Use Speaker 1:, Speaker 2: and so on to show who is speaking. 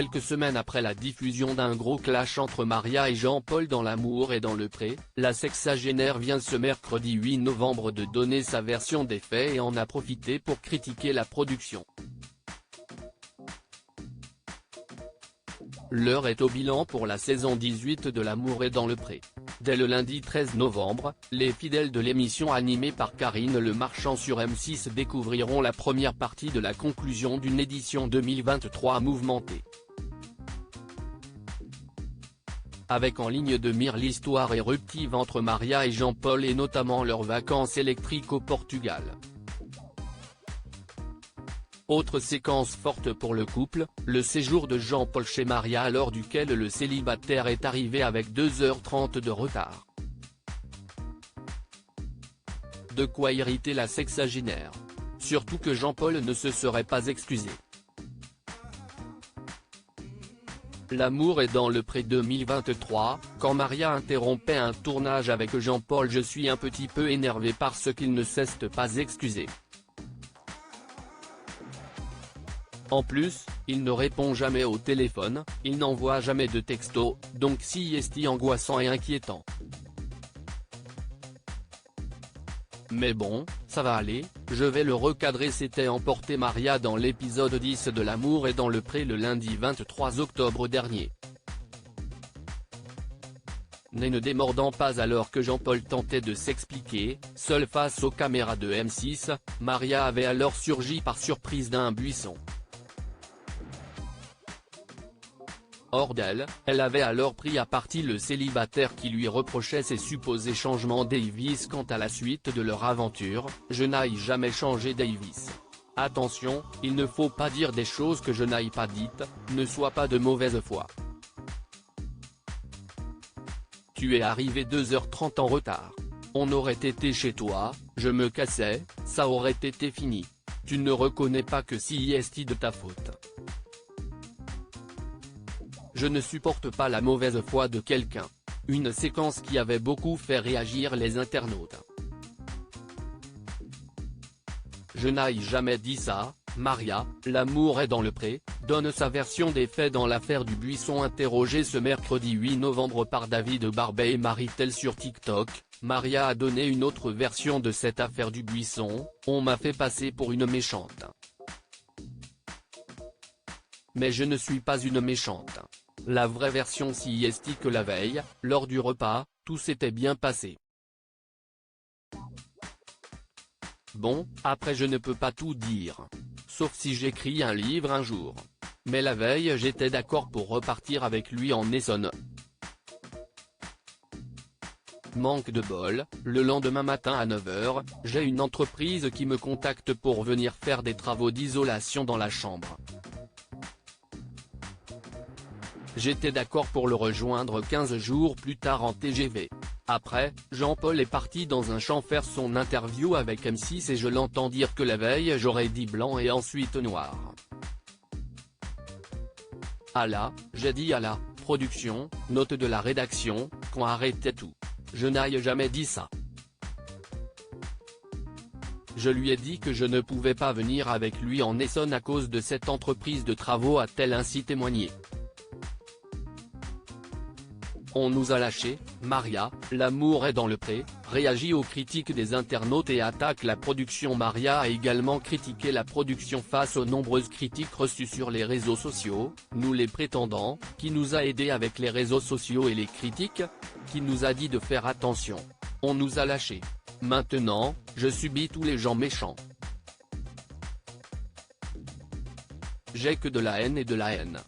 Speaker 1: Quelques semaines après la diffusion d'un gros clash entre Maria et Jean-Paul dans L'amour est dans le pré, la sexagénaire vient ce mercredi 8 novembre de donner sa version des faits et en a profité pour critiquer la production. L'heure est au bilan pour la saison 18 de L'amour est dans le pré. Dès le lundi 13 novembre, les fidèles de l'émission animée par Karine Le Marchand sur M6 découvriront la première partie de la conclusion d'une édition 2023 mouvementée. Avec en ligne de mire l'histoire éruptive entre Maria et Jean-Paul et notamment leurs vacances électriques au Portugal. Autre séquence forte pour le couple, le séjour de Jean-Paul chez Maria lors duquel le célibataire est arrivé avec 2h30 de retard. De quoi irriter la sexagénaire. Surtout que Jean-Paul ne se serait pas excusé. L'amour est dans le pré 2023, quand Maria interrompait un tournage avec Jean-Paul. Je suis un petit peu énervé parce qu'il ne cesse de pas excuser. En plus, il ne répond jamais au téléphone, il n'envoie jamais de texto, donc si est angoissant et inquiétant. Mais bon, ça va aller, je vais le recadrer, s'était emporté Maria dans l'épisode 10 de L'amour est dans le pré le lundi 23 octobre dernier. Ne démordant pas alors que Jean-Paul tentait de s'expliquer, seul face aux caméras de M6, Maria avait alors surgi par surprise d'un buisson. Hors d'elle, elle avait alors pris à partie le célibataire qui lui reprochait ses supposés changements. Davis: quant à la suite de leur aventure, je n'aille jamais changé. Davis: attention, il ne faut pas dire des choses que je n'aille pas dites, ne sois pas de mauvaise foi. Tu es arrivé 2h30 en retard. On aurait été chez toi, je me cassais, ça aurait été fini. Tu ne reconnais pas que si est de ta faute. Je ne supporte pas la mauvaise foi de quelqu'un. Une séquence qui avait beaucoup fait réagir les internautes. Je n'aille jamais dit ça. Maria, L'amour est dans le pré, donne sa version des faits dans l'affaire du buisson. Interrogée ce mercredi 8 novembre par David Barbet et Maritel sur TikTok, Maria a donné une autre version de cette affaire du buisson. On m'a fait passer pour une méchante. Mais je ne suis pas une méchante. La vraie version si est que la veille, lors du repas, tout s'était bien passé. Bon, après je ne peux pas tout dire. Sauf si j'écris un livre un jour. Mais la veille j'étais d'accord pour repartir avec lui en Essonne. Manque de bol, le lendemain matin à 9h, j'ai une entreprise qui me contacte pour venir faire des travaux d'isolation dans la chambre. J'étais d'accord pour le rejoindre 15 jours plus tard en TGV. Après, Jean-Paul est parti dans un champ faire son interview avec M6 et je l'entends dire que la veille j'aurais dit blanc et ensuite noir. Ah là, j'ai dit à la production, note de la rédaction, qu'on arrêtait tout. Je n'aille jamais dit ça. Je lui ai dit que je ne pouvais pas venir avec lui en Essonne à cause de cette entreprise de travaux, a-t-elle ainsi témoigné. On nous a lâchés. Maria, L'amour est dans le pré, réagit aux critiques des internautes et attaque la production. Maria a également critiqué la production face aux nombreuses critiques reçues sur les réseaux sociaux. Nous les prétendants, qui nous a aidés avec les réseaux sociaux et les critiques, qui nous a dit de faire attention. On nous a lâchés. Maintenant, je subis tous les gens méchants. J'ai que de la haine et de la haine.